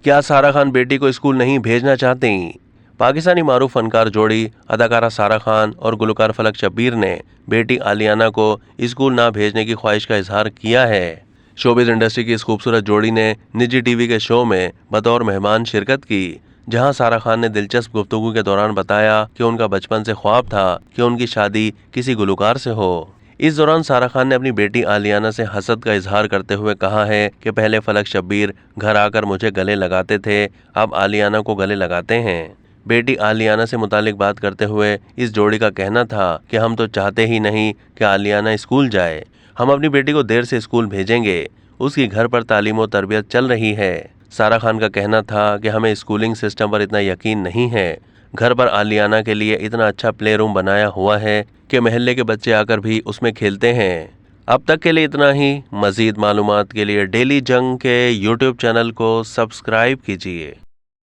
क्या सारा खान बेटी को स्कूल नहीं भेजना चाहती? पाकिस्तानी मारूफ फनकार जोड़ी अदाकारा सारा खान और गुलकार फलक शब्बीर ने बेटी आलियाना को स्कूल ना भेजने की ख्वाहिश का इजहार किया है। शोबिज इंडस्ट्री की इस खूबसूरत जोड़ी ने निजी टीवी के शो में बतौर मेहमान शिरकत की, जहां सारा खान ने दिलचस्प गुफ्तगू के दौरान बताया कि उनका बचपन से ख्वाब था कि उनकी शादी किसी गुलकार से हो। इस दौरान सारा खान ने अपनी बेटी आलियाना से हसद का इजहार करते हुए कहा है कि पहले फलक शब्बीर घर आकर मुझे गले लगाते थे, अब आलियाना को गले लगाते हैं। बेटी आलियाना से मुतालिक बात करते हुए इस जोड़ी का कहना था कि हम तो चाहते ही नहीं कि आलियाना स्कूल जाए, हम अपनी बेटी को देर से स्कूल भेजेंगे, उसकी घर पर तालीम और तरबियत चल रही है। सारा खान का कहना था कि हमें स्कूलिंग सिस्टम पर इतना यकीन नहीं है, घर पर आलियाना के लिए इतना अच्छा प्ले रूम बनाया हुआ है कि महल्ले के बच्चे आकर भी उसमें खेलते हैं। अब तक के लिए इतना ही। मजीद मालूमात के लिए डेली जंग के यूट्यूब चैनल को सब्सक्राइब कीजिए।